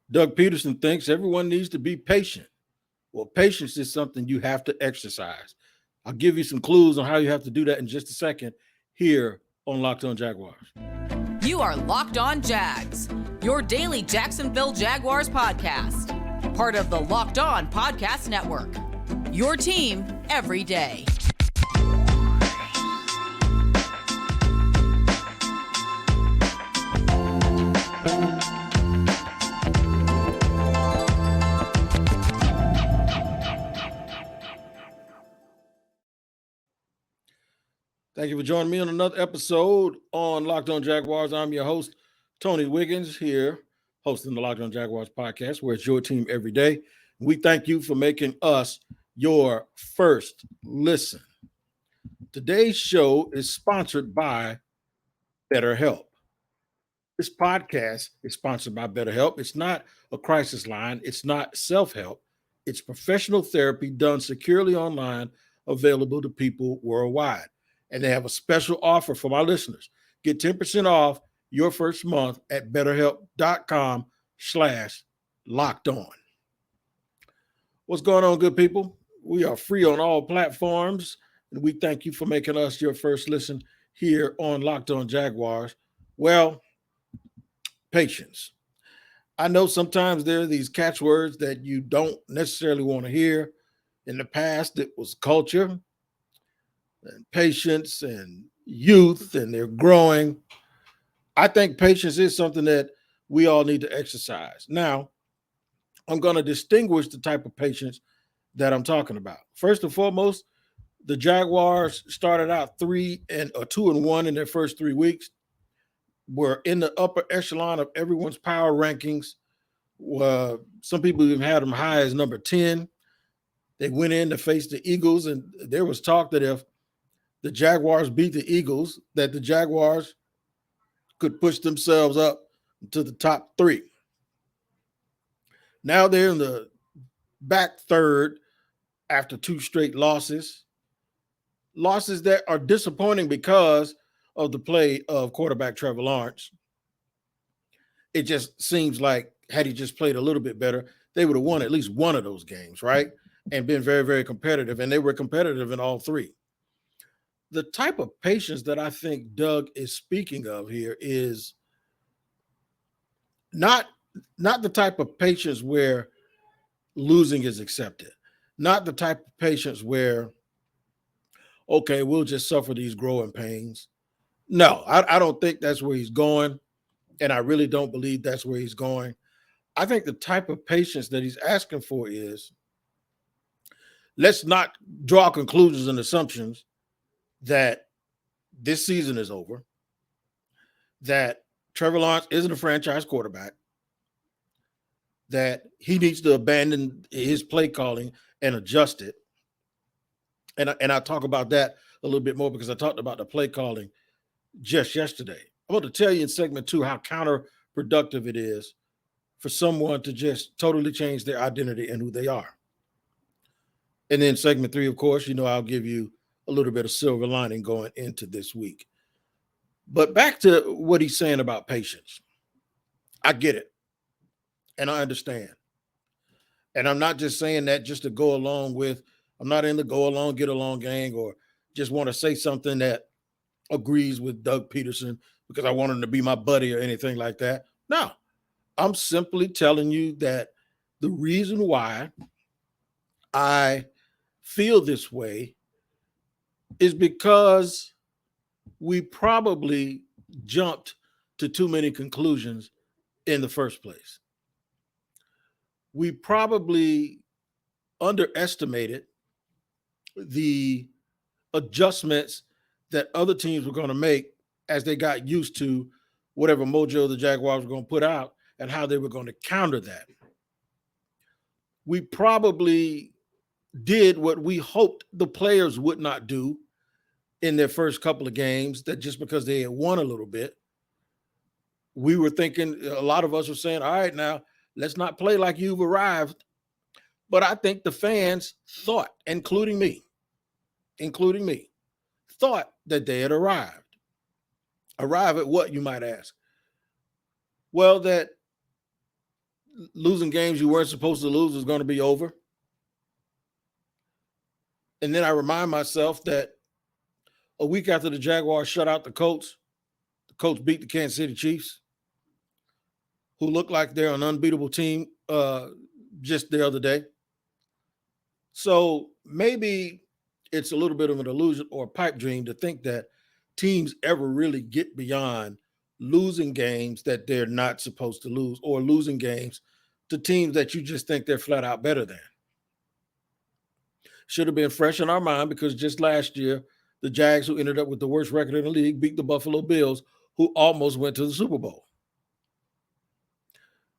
Doug Pederson thinks everyone needs to be patient. Well, patience is something you have to exercise. I'll give you some clues on how you have to do that in just a second here on Locked On Jaguars. You are Locked On Jags, your daily Jacksonville Jaguars podcast. Part of the Locked On Podcast Network. Your team every day. Thank you for joining me on another episode on Locked On Jaguars. I'm your host, Tony Wiggins, here hosting the Locked On Jaguars podcast, where it's your team every day. We thank you for making us your first listen. Today's show is sponsored by BetterHelp. This podcast is sponsored by BetterHelp. It's not a crisis line. It's not self-help. It's professional therapy done securely online, available to people worldwide. And they have a special offer for my listeners. Get 10% off your first month at betterhelp.com/lockedon. What's going on, good people? We are free on all platforms, and we thank you for making us your first listen here on Locked On Jaguars. Well, patience. I know sometimes there are these catchwords that you don't necessarily want to hear. In the past, it was culture and patience and youth, and they're growing. I think patience is something that we all need to exercise. Now, I'm going to distinguish the type of patience that I'm talking about. First and foremost, the Jaguars started out 2-1 in their first 3 weeks. Were in the upper echelon of everyone's power rankings. Some people even had them high as number 10. They went in to face the Eagles, and there was talk that if the Jaguars beat the Eagles, that the Jaguars could push themselves up to the top 3. Now they're in the back third after 2 straight losses that are disappointing because of the play of quarterback Trevor Lawrence. It just seems like had he just played a little bit better, they would have won at least one of those games, right? And been very, very competitive, and they were competitive in all 3. The type of patience that I think Doug is speaking of here is not the type of patience where losing is accepted, not the type of patience where, okay, we'll just suffer these growing pains. No, I don't think that's where he's going, and I really don't believe that's where he's going. I think the type of patience that he's asking for is, let's not draw conclusions and assumptions that this season is over, that Trevor Lawrence isn't a franchise quarterback, that he needs to abandon his play calling and adjust it. And I talk about that a little bit more because I talked about the play calling just yesterday. I want to tell you in segment 2 how counterproductive it is for someone to just totally change their identity and who they are. And then segment 3, of course, I'll give you a little bit of silver lining going into this week. But back to what he's saying about patience. I get it. And I understand. And I'm not just saying that just to go along with, I'm not in the go along, get along gang, or just want to say something that agrees with Doug Pederson because I want him to be my buddy or anything like that. No, I'm simply telling you that the reason why I feel this way is because we probably jumped to too many conclusions in the first place. We probably underestimated the adjustments that other teams were going to make as they got used to whatever mojo the Jaguars were going to put out and how they were going to counter that. We probably did what we hoped the players would not do in their first couple of games, that just because they had won a little bit, we were thinking, a lot of us were saying, all right, now let's not play like you've arrived. But I think the fans thought, including me, thought that they had arrived. Arrive at what, you might ask? Well, that losing games you weren't supposed to lose is going to be over. And then I remind myself that a week after the Jaguars shut out the Colts beat the Kansas City Chiefs, who look like they're an unbeatable team just the other day. So maybe it's a little bit of an illusion or a pipe dream to think that teams ever really get beyond losing games that they're not supposed to lose, or losing games to teams that you just think they're flat out better than. Should have been fresh in our mind, because just last year, the Jags, who ended up with the worst record in the league, beat the Buffalo Bills, who almost went to the Super Bowl.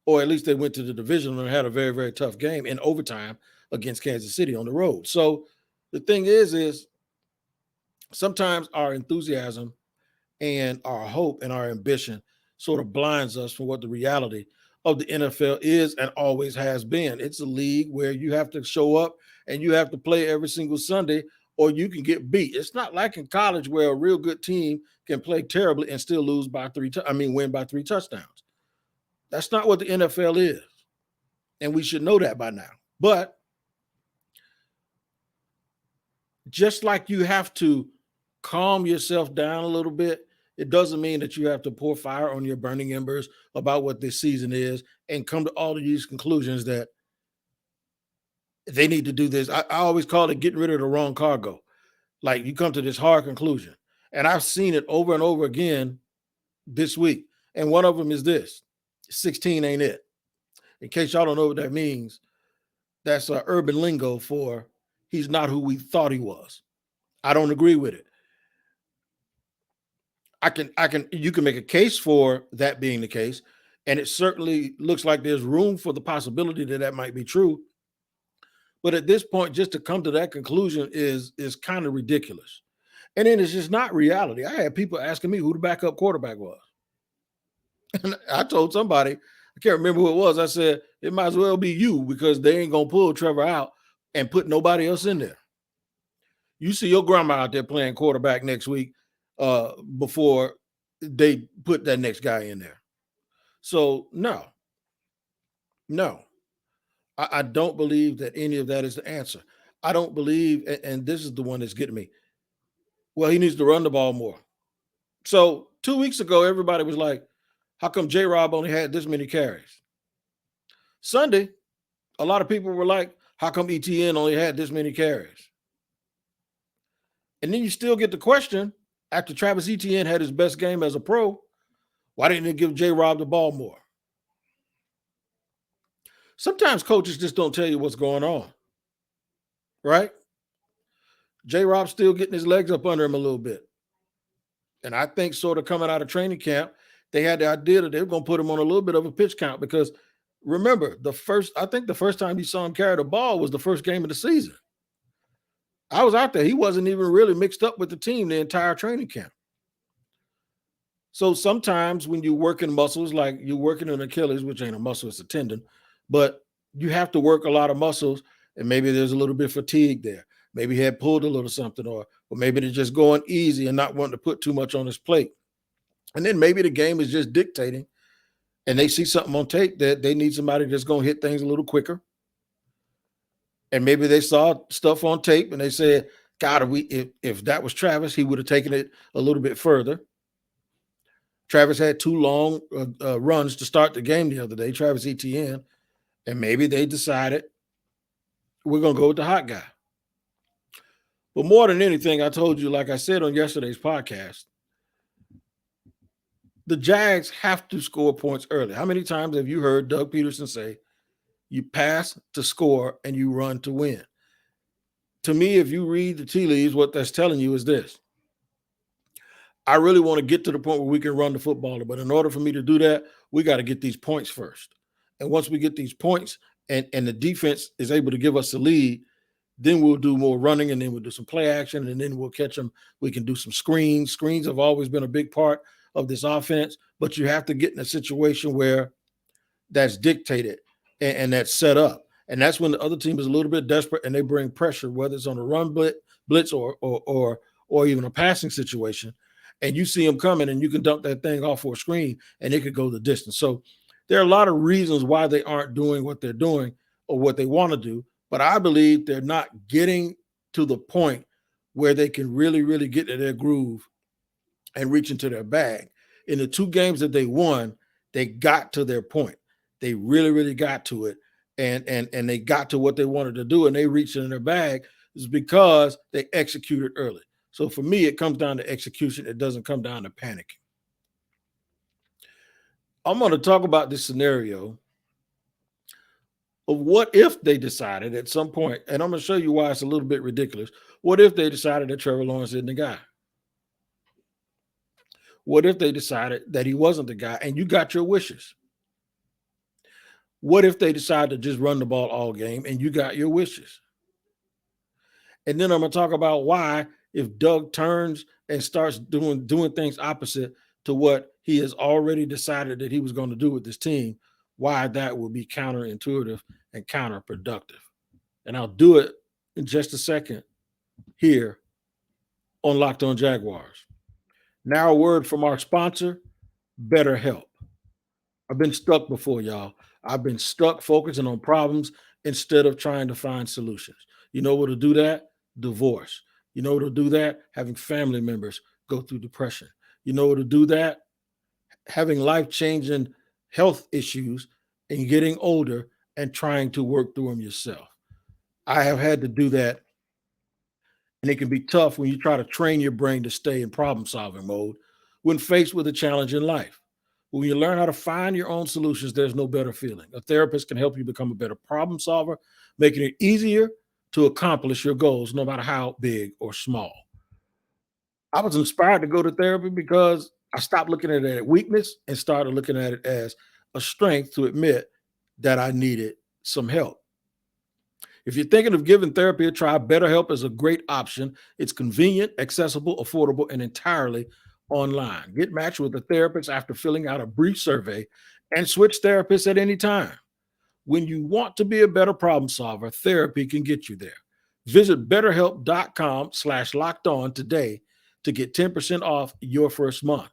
Or at least they went to the division and had a very, very tough game in overtime against Kansas City on the road. So the thing is sometimes our enthusiasm and our hope and our ambition sort of blinds us from what the reality of the NFL is and always has been. It's a league where you have to show up and you have to play every single Sunday, or you can get beat. It's not like in college where a real good team can play terribly and still win by 3 touchdowns. That's not what the NFL is. And we should know that by now. But just like you have to calm yourself down a little bit, it doesn't mean that you have to pour fire on your burning embers about what this season is and come to all of these conclusions that they need to do this. I always call it getting rid of the wrong cargo. Like, you come to this hard conclusion. And I've seen it over and over again this week. And one of them is this: 16 ain't it. In case y'all don't know what that means, that's urban lingo for he's not who we thought he was. I don't agree with it. You can make a case for that being the case, and it certainly looks like there's room for the possibility that that might be true. But at this point, just to come to that conclusion is kind of ridiculous. And then it's just not reality. I had people asking me who the backup quarterback was. And I told somebody, I can't remember who it was, I said, it might as well be you, because they ain't going to pull Trevor out and put nobody else in there. You see your grandma out there playing quarterback next week before they put that next guy in there. So, no. I don't believe that any of that is the answer. I don't believe, and this is the one that's getting me, well, he needs to run the ball more. So 2 weeks ago, everybody was like, how come J-Rob only had this many carries? Sunday, a lot of people were like, how come ETN only had this many carries? And then you still get the question, after Travis Etienne had his best game as a pro, why didn't they give J-Rob the ball more? Sometimes coaches just don't tell you what's going on, right? J-Rob's still getting his legs up under him a little bit. And I think sort of coming out of training camp, they had the idea that they were going to put him on a little bit of a pitch count, because remember, the first time you saw him carry the ball was the first game of the season. I was out there. He wasn't even really mixed up with the team the entire training camp. So sometimes when you're working muscles, like you're working an Achilles, which ain't a muscle, it's a tendon, but you have to work a lot of muscles, and maybe there's a little bit of fatigue there. Maybe he had pulled a little something, or maybe they're just going easy and not wanting to put too much on his plate. And then maybe the game is just dictating, and they see something on tape that they need somebody that's going to hit things a little quicker. And maybe they saw stuff on tape and they said, God, if that was Travis, he would have taken it a little bit further. Travis had 2 long runs to start the game the other day, Travis Etienne, and maybe they decided we're going to go with the hot guy. But more than anything, I told you, like I said on yesterday's podcast, the Jags have to score points early. How many times have you heard Doug Pederson say, you pass to score and you run to win? To me, if you read the tea leaves, what that's telling you is this: I really want to get to the point where we can run the football, but in order for me to do that, we got to get these points first. And once we get these points and the defense is able to give us the lead, then we'll do more running, and then we'll do some play action, and then we'll catch them. We can do some screens. Screens have always been a big part of this offense, but you have to get in a situation where that's dictated and that's set up. And that's when the other team is a little bit desperate and they bring pressure, whether it's on a run blitz or even a passing situation. And you see them coming and you can dump that thing off for a screen and it could go the distance. So There are a lot of reasons why they aren't doing what they're doing or what they want to do, but I believe they're not getting to the point where they can really, really get to their groove and reach into their bag. In the 2 games that they won, they got to their point. They really, really got to it, and they got to what they wanted to do, and they reached in their bag is because they executed early. So for me, it comes down to execution. It doesn't come down to panicking. I'm going to talk about this scenario of what if they decided at some point, and I'm going to show you why it's a little bit ridiculous. What if they decided that Trevor Lawrence isn't the guy? What if they decided that he wasn't the guy and you got your wishes? What if they decide to just run the ball all game and you got your wishes? And then I'm going to talk about why, if Doug turns and starts doing things opposite to what he has already decided that he was going to do with this team, why that will be counterintuitive and counterproductive. And I'll do it in just a second here on Locked On Jaguars. Now a word from our sponsor, BetterHelp. I've been stuck before, y'all. I've been stuck focusing on problems instead of trying to find solutions. You know what'll do that? Divorce. You know what'll do that? Having family members go through depression. You know what'll do that? Having life-changing health issues and getting older and trying to work through them yourself. I have had to do that, and it can be tough when you try to train your brain to stay in problem-solving mode when faced with a challenge in life. When you learn how to find your own solutions, there's no better feeling. A therapist can help you become a better problem solver, making it easier to accomplish your goals, no matter how big or small. I was inspired to go to therapy because I stopped looking at it as weakness and started looking at it as a strength to admit that I needed some help. If you're thinking of giving therapy a try, BetterHelp is a great option. It's convenient, accessible, affordable, and entirely online. Get matched with a therapist after filling out a brief survey and switch therapists at any time. When you want to be a better problem solver, therapy can get you there. Visit BetterHelp.com/lockedon today to get 10% off your first month.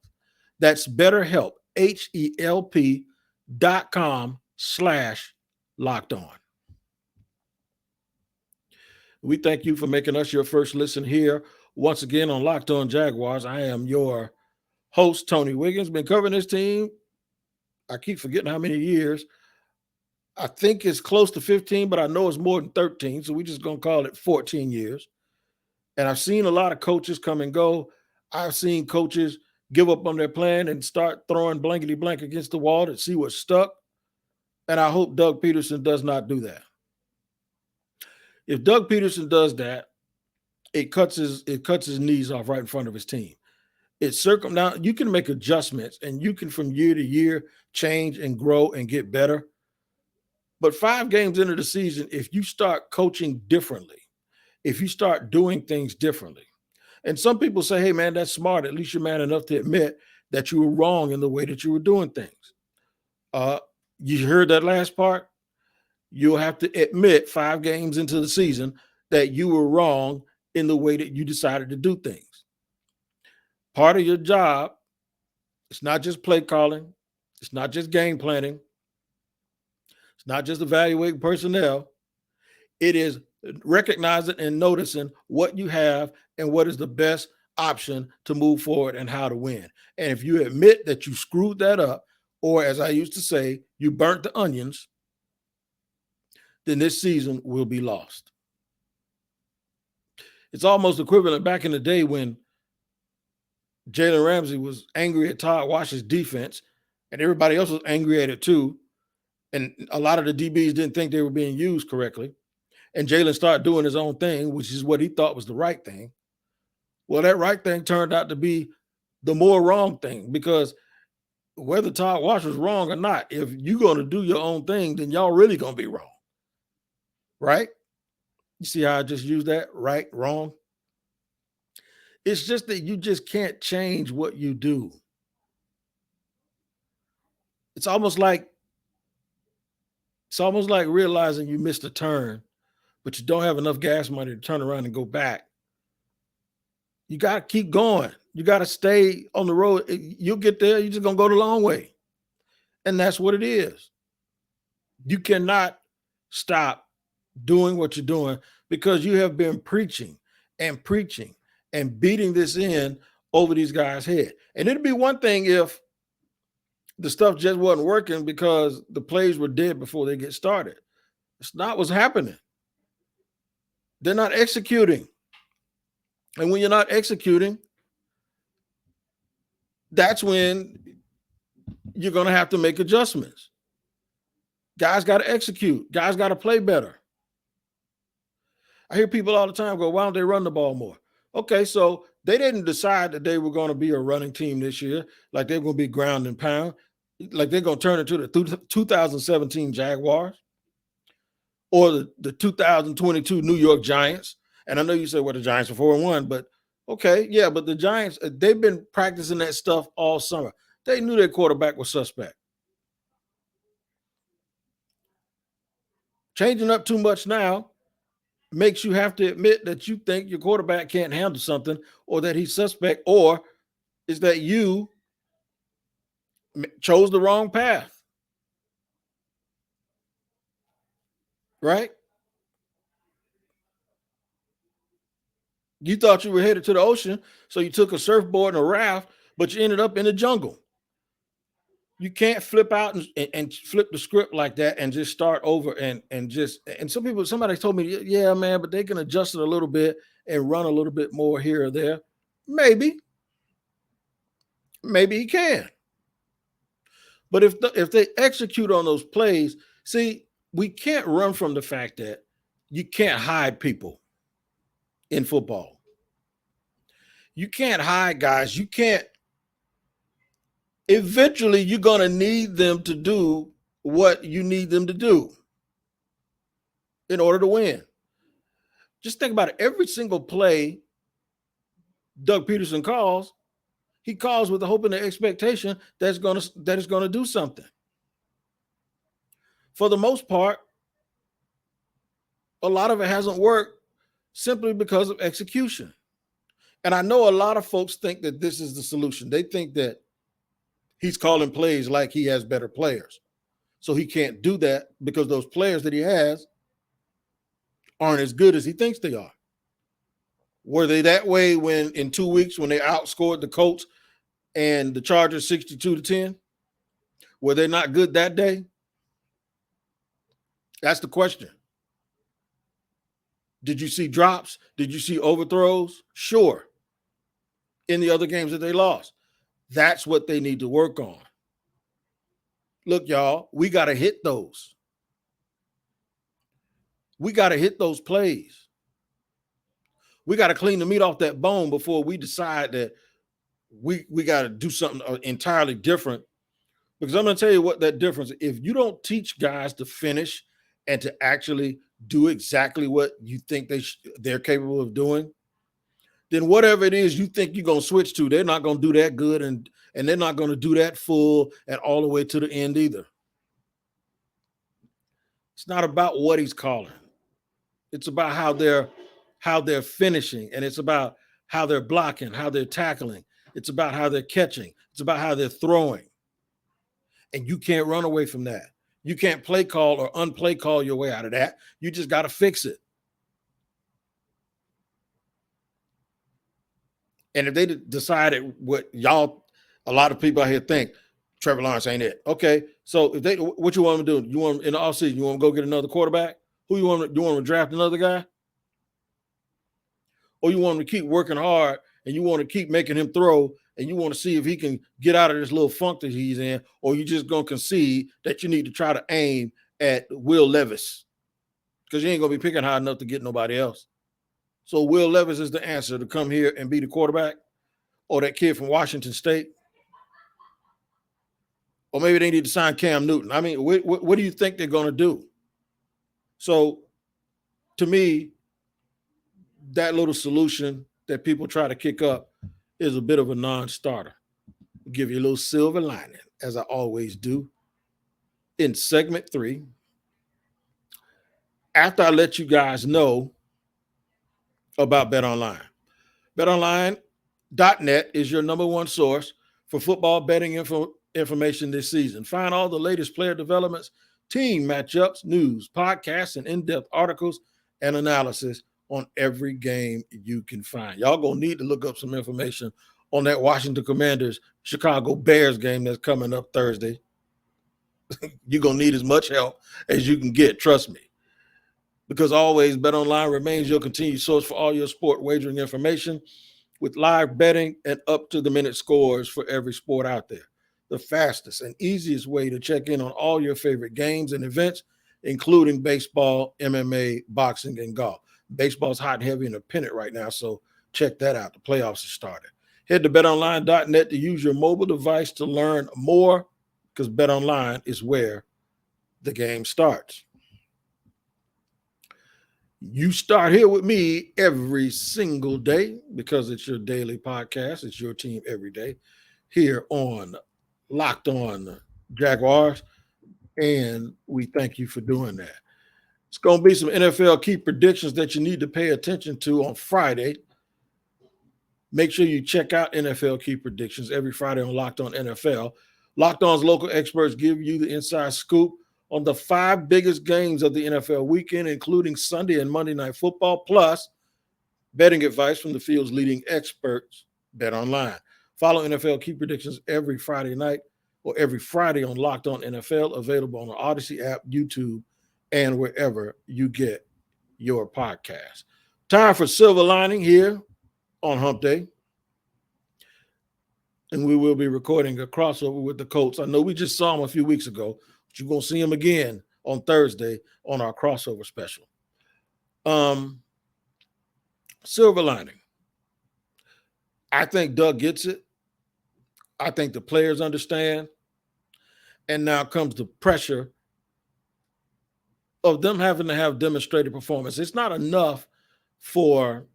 That's BetterHelp, HELP.com/lockedon. We thank you for making us your first listen here. Once again on Locked On Jaguars, I am your host, Tony Wiggins. Been covering this team, I keep forgetting how many years. I think it's close to 15, but I know it's more than 13, so we're just going to call it 14 years. And I've seen a lot of coaches come and go. I've seen coaches give up on their plan and start throwing blankety blank against the wall to see what's stuck. And I hope Doug Pederson does not do that. If Doug Pederson does that, it cuts his knees off right in front of his team. Now you can make adjustments and you can from year to year change and grow and get better. But 5 games into the season, if you start coaching differently, if you start doing things differently, and some people say, hey man, that's smart. At least you're man enough to admit that you were wrong in the way that you were doing things. You heard that last part? You'll have to admit 5 games into the season that you were wrong in the way that you decided to do things. Part of your job, it's not just play calling. It's not just game planning. It's not just evaluating personnel. It is recognizing and noticing what you have and what is the best option to move forward and how to win. And if you admit that you screwed that up, or as I used to say, you burnt the onions, then this season will be lost. It's almost equivalent back in the day when Jalen Ramsey was angry at Todd Wash's defense and everybody else was angry at it too. And a lot of the DBs didn't think they were being used correctly. And Jalen started doing his own thing, which is what he thought was the right thing. Well, that right thing turned out to be the more wrong thing, because whether Todd Wash was wrong or not, if you're going to do your own thing, then y'all really going to be wrong. Right? You see how I just used that? Right, wrong. It's just that you just can't change what you do. It's almost like realizing you missed a turn, but you don't have enough gas money to turn around and go back. You got to keep going. You got to stay on the road. You'll get there. You're just going to go the long way. And that's what it is. You cannot stop doing what you're doing because you have been preaching and preaching and beating this in over these guys' head. And it'd be one thing if the stuff just wasn't working because the plays were dead before they get started. It's not what's happening. They're not executing. And when you're not executing, that's when you're going to have to make adjustments. Guys got to execute. Guys got to play better. I hear people all the time go, why don't they run the ball more? Okay, so they didn't decide that they were going to be a running team this year, like they're going to be ground and pound, like they're going to turn into the 2017 Jaguars or the 2022 New York Giants. And I know you say, well, the Giants are 4-1, but okay, yeah, but the Giants, they've been practicing that stuff all summer. They knew their quarterback was suspect. Changing up too much now makes you have to admit that you think your quarterback can't handle something or that he's suspect, or is that you chose the wrong path. Right? You thought you were headed to the ocean, so you took a surfboard and a raft, but you ended up in the jungle. You can't flip out and flip the script like that and just start over and somebody told me, yeah, man, but they can adjust it a little bit and run a little bit more here or there. Maybe he can. But if they execute on those plays, see, we can't run from the fact that you can't hide people in football. You can't hide guys. You can't. Eventually, you're going to need them to do what you need them to do in order to win. Just think about it. Every single play Doug Pederson calls, he calls with the hope and the expectation that it's going to do something. For the most part, a lot of it hasn't worked simply because of execution. And I know a lot of folks think that this is the solution. They think that he's calling plays like he has better players. So he can't do that because those players that he has aren't as good as he thinks they are. Were they that way when in 2 weeks when they outscored the Colts and the Chargers 62-10? Were they not good that day? That's the question. Did you see drops? Did you see overthrows? Sure. In the other games that they lost. That's what they need to work on. Look, y'all, we got to hit those. We got to hit those plays. We got to clean the meat off that bone before we decide that we got to do something entirely different. Because I'm going to tell you what that difference is. If you don't teach guys to finish and to actually do exactly what you think they're capable of doing, then whatever it is you think you're going to switch to, they're not going to do that good, and they're not going to do that full and all the way to the end either. It's not about what he's calling. It's about how they're finishing, and it's about how they're blocking, how they're tackling. It's about how they're catching. It's about how they're throwing. And you can't run away from that. You can't play call or unplay call your way out of that. You just got to fix it. And if they decided what a lot of people out here think, Trevor Lawrence ain't it. Okay, so what you want them to do? You want them, in the offseason, you want to go get another quarterback? Who you want to draft another guy? Or you want him to keep working hard and you want to keep making him throw and you want to see if he can get out of this little funk that he's in, or you just going to concede that you need to try to aim at Will Levis because you ain't going to be picking high enough to get nobody else. So Will Levis is the answer to come here and be the quarterback, or that kid from Washington State. Or maybe they need to sign Cam Newton. I mean, what do you think they're going to do? So to me, that little solution that people try to kick up is a bit of a non-starter. I'll give you a little silver lining, as I always do. In segment 3, after I let you guys know about BetOnline. BetOnline.net is your number one source for football betting info information this season. Find all the latest player developments, team matchups, news, podcasts, and in-depth articles and analysis on every game you can find. Y'all gonna need to look up some information on that Washington Commanders Chicago Bears game that's coming up Thursday. You're gonna need as much help as you can get, trust me. Because always, BetOnline remains your continued source for all your sport wagering information with live betting and up-to-the-minute scores for every sport out there. The fastest and easiest way to check in on all your favorite games and events, including baseball, MMA, boxing, and golf. Baseball's hot and heavy in the pennant right now, so check that out. The playoffs have started. Head to betonline.net to use your mobile device to learn more, because BetOnline is where the game starts. You start here with me every single day because it's your daily podcast. It's your team every day here on Locked On Jaguars, and we thank you for doing that. It's going to be some NFL key predictions that you need to pay attention to on Friday. Make sure you check out NFL key predictions every Friday on Locked On NFL. Locked On's local experts give you the inside scoop on the 5 biggest games of the NFL weekend, including Sunday and Monday Night Football, plus betting advice from the field's leading experts, BetOnline. Follow NFL key predictions every Friday night or every Friday on Locked On NFL, available on the Odyssey app, YouTube, and wherever you get your podcast. Time for Silver Lining here on Hump Day. And we will be recording a crossover with the Colts. I know we just saw them a few weeks ago, but you're going to see them again on Thursday on our crossover special. Silver lining. I think Doug gets it. I think the players understand. And now comes the pressure of them having to have demonstrated performance. It's not enough for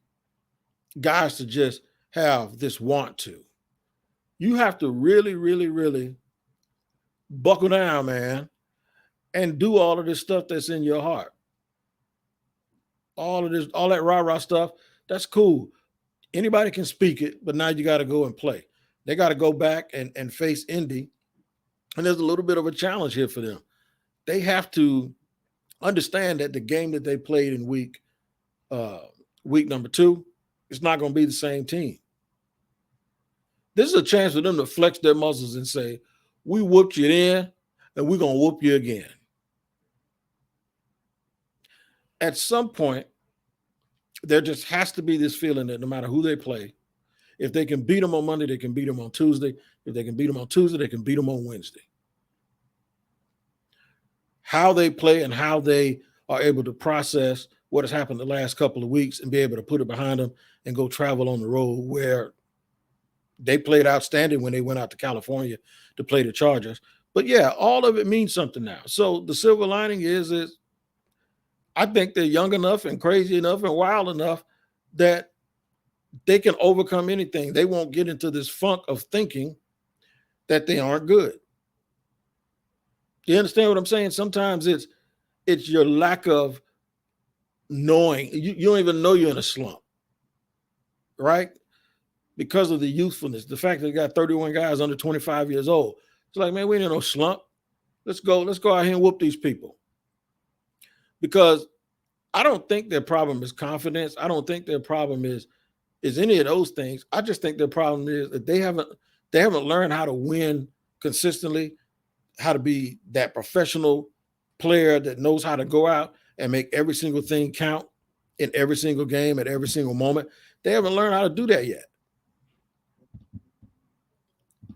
guys to just have this want to. You have to really, really, really buckle down, man, and do all of this stuff that's in your heart. All of this, all that rah-rah stuff, that's cool. Anybody can speak it, but now you got to go and play. They got to go back and face Indy, and there's a little bit of a challenge here for them. They have to understand that the game that they played in week number 2, it's not going to be the same team. This is a chance for them to flex their muscles and say, we whooped you then, and we're going to whoop you again. At some point, there just has to be this feeling that no matter who they play, if they can beat them on Monday, they can beat them on Tuesday. If they can beat them on Tuesday, they can beat them on Wednesday. How they play and how they are able to process what has happened the last couple of weeks and be able to put it behind them and go travel on the road where they played outstanding when they went out to California to play the Chargers. But yeah, all of it means something now. So the silver lining is I think they're young enough and crazy enough and wild enough that they can overcome anything. They won't get into this funk of thinking that they aren't good. You understand what I'm saying? Sometimes it's your lack of knowing. You don't even know you're in a slump, right? Because of the youthfulness, the fact that they got 31 guys under 25 years old. It's like, man, we ain't in no slump. Let's go out here and whoop these people. Because I don't think their problem is confidence. I don't think their problem is any of those things. I just think their problem is that they haven't learned how to win consistently, how to be that professional player that knows how to go out and make every single thing count in every single game at every single moment. They haven't learned how to do that yet.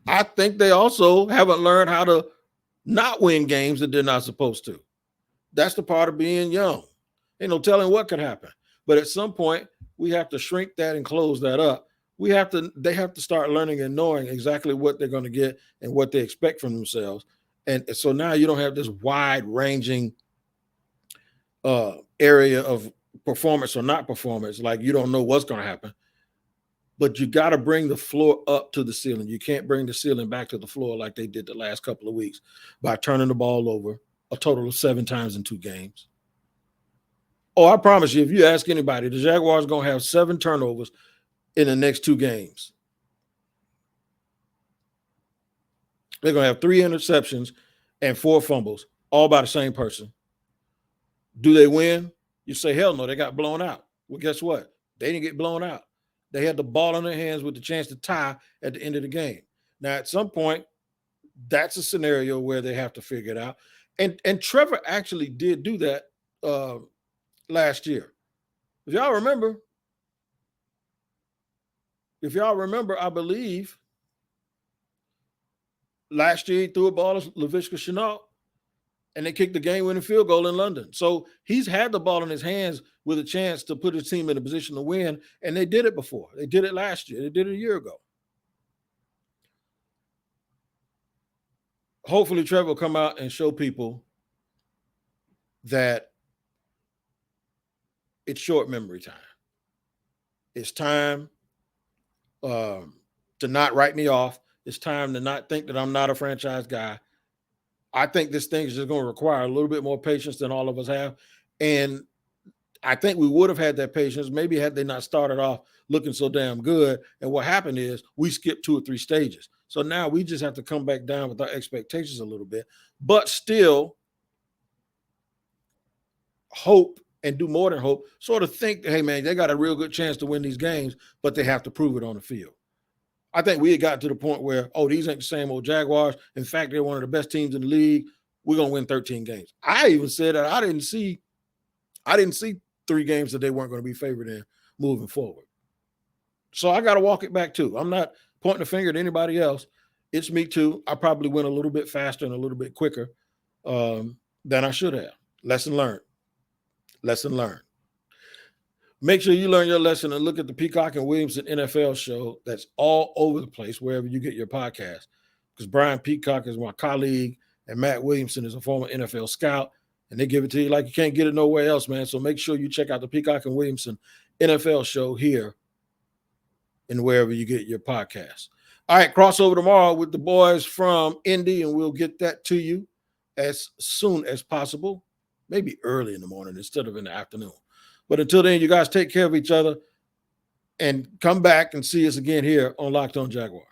I think they also haven't learned how to not win games that they're not supposed to. That's the part of being young. Ain't no telling what could happen. But at some point, we have to shrink that and close that up. They have to start learning and knowing exactly what they're going to get and what they expect from themselves. And so now you don't have this wide-ranging area of performance or not performance, like you don't know what's going to happen. But you got to bring the floor up to the ceiling. You can't bring the ceiling back to the floor like they did the last couple of weeks by turning the ball over a total of 7 times in 2 games. Oh, I promise you, if you ask anybody, the Jaguars are going to have 7 turnovers in the next 2 games. They're going to have 3 interceptions and 4 fumbles, all by the same person. Do they win? You say, hell no, they got blown out. Well, guess what? They didn't get blown out. They had the ball in their hands with the chance to tie at the end of the game. Now, at some point, that's a scenario where they have to figure it out. And Trevor actually did do that last year. If y'all remember, I believe last year he threw a ball to Laviska Shenault, and they kicked the game-winning field goal in London. So he's had the ball in his hands with a chance to put his team in a position to win, and they did it before. They did it last year. They did it a year ago. Hopefully Trevor will come out and show people that it's short memory time. It's time to not write me off. It's time to not think that I'm not a franchise guy. I think this thing is just going to require a little bit more patience than all of us have. And I think we would have had that patience maybe had they not started off looking so damn good. And what happened is we skipped 2 or 3 stages. So now we just have to come back down with our expectations a little bit, but still hope and do more than hope, sort of think, hey, man, they got a real good chance to win these games, but they have to prove it on the field. I think we had gotten to the point where, these ain't the same old Jaguars. In fact, they're one of the best teams in the league. We're going to win 13 games. I even said that I didn't see 3 games that they weren't going to be favored in moving forward. So I got to walk it back too. I'm not pointing a finger at anybody else. It's me too. I probably went a little bit faster and a little bit quicker than I should have. Lesson learned. Lesson learned. Make sure you learn your lesson and look at the Peacock and Williamson NFL show that's all over the place, wherever you get your podcast. Because Brian Peacock is my colleague and Matt Williamson is a former NFL scout, and they give it to you like you can't get it nowhere else, man. So make sure you check out the Peacock and Williamson NFL show here and wherever you get your podcast. All right, crossover tomorrow with the boys from Indy, and we'll get that to you as soon as possible, maybe early in the morning instead of in the afternoon. But until then, you guys take care of each other and come back and see us again here on Locked On Jaguars.